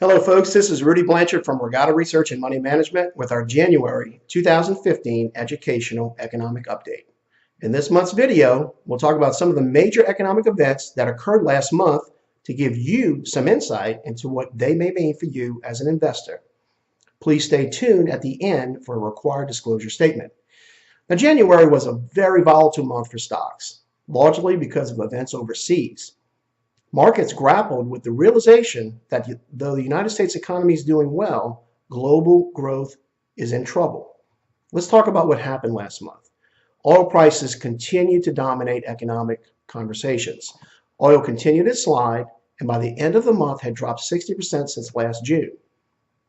Hello, folks. This is Rudy Blanchard from Regatta Research and Money Management with our January 2015 Educational Economic Update. In this month's video, we'll talk about some of the major economic events that occurred last month to give you some insight into what they may mean for you as an investor. Please stay tuned at the end for a required disclosure statement. Now, January was a very volatile month for stocks, largely because of events overseas. Markets grappled with the realization that though the United States economy is doing well, global growth is in trouble. Let's talk about what happened last month. Oil prices continued to dominate economic conversations. Oil continued its slide, and by the end of the month had dropped 60% since last June.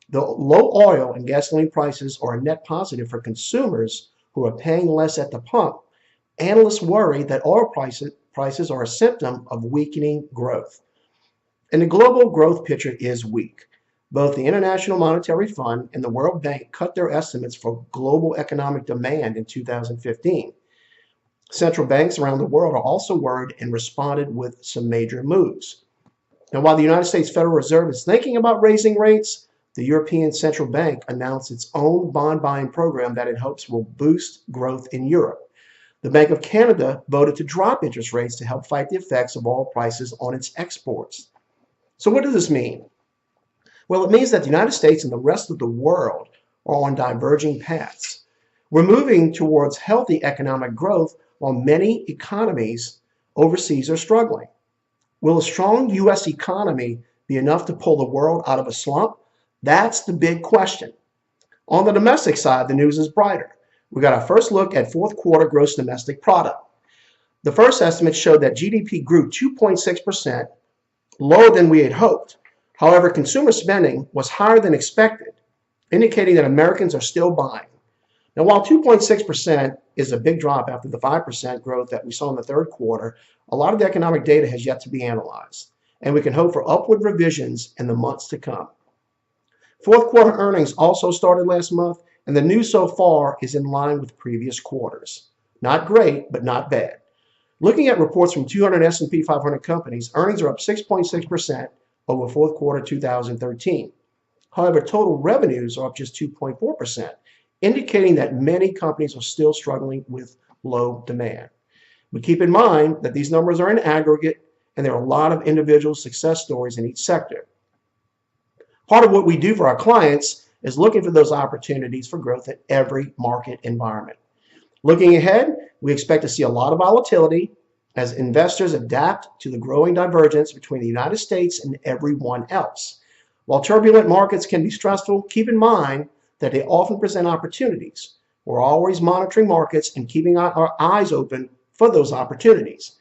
Though low oil and gasoline prices are a net positive for consumers who are paying less at the pump, analysts worry that oil prices are a symptom of weakening growth. And the global growth picture is weak. Both the International Monetary Fund and the World Bank cut their estimates for global economic demand in 2015. Central banks around the world are also worried and responded with some major moves. Now, while the United States Federal Reserve is thinking about raising rates, the European Central Bank announced its own bond buying program that it hopes will boost growth in Europe. The Bank of Canada voted to drop interest rates to help fight the effects of oil prices on its exports. So what does this mean? Well, it means that the United States and the rest of the world are on diverging paths. We're moving towards healthy economic growth while many economies overseas are struggling. Will a strong U.S. economy be enough to pull the world out of a slump? That's the big question. On the domestic side, the news is brighter. We got our first look at fourth quarter gross domestic product. The first estimate showed that GDP grew 2.6%, lower than we had hoped. However, consumer spending was higher than expected, indicating that Americans are still buying. Now, while 2.6% is a big drop after the 5% growth that we saw in the third quarter, a lot of the economic data has yet to be analyzed, and we can hope for upward revisions in the months to come. Fourth quarter earnings also started last month, and the news so far is in line with previous quarters. Not great, but not bad. Looking at reports from 200 S&P 500 companies, earnings are up 6.6% over fourth quarter 2013. However, total revenues are up just 2.4%, indicating that many companies are still struggling with low demand. But keep in mind that these numbers are in aggregate, and there are a lot of individual success stories in each sector. Part of what we do for our clients is looking for those opportunities for growth in every market environment. Looking ahead, we expect to see a lot of volatility as investors adapt to the growing divergence between the United States and everyone else. While turbulent markets can be stressful, keep in mind that they often present opportunities. We're always monitoring markets and keeping our eyes open for those opportunities.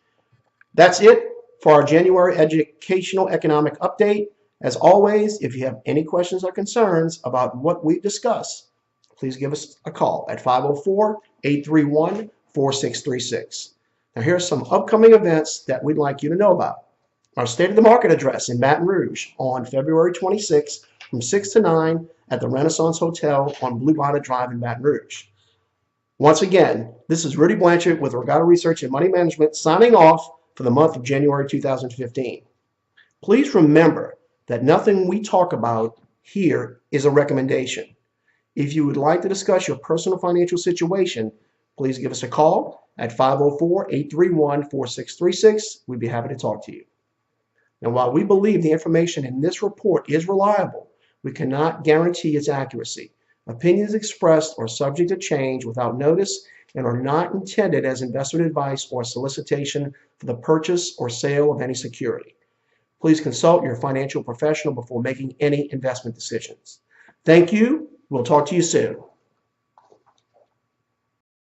That's it for our January Educational Economic Update. As always, if you have any questions or concerns about what we've discussed, please give us a call at 504-831-4636. Now, here are some upcoming events that we'd like you to know about. Our State of the Market address in Baton Rouge on February 26th from 6 to 9 at the Renaissance Hotel on Blue Bonnet Drive in Baton Rouge. Once again, this is Rudy Blanchard with Regatta Research and Money Management signing off for the month of January 2015. Please remember that nothing we talk about here is a recommendation. If you would like to discuss your personal financial situation, please give us a call at 504-831-4636. We'd be happy to talk to you. Now, while we believe the information in this report is reliable, we cannot guarantee its accuracy. Opinions expressed are subject to change without notice and are not intended as investment advice or solicitation for the purchase or sale of any security. Please consult your financial professional before making any investment decisions. Thank you. We'll talk to you soon.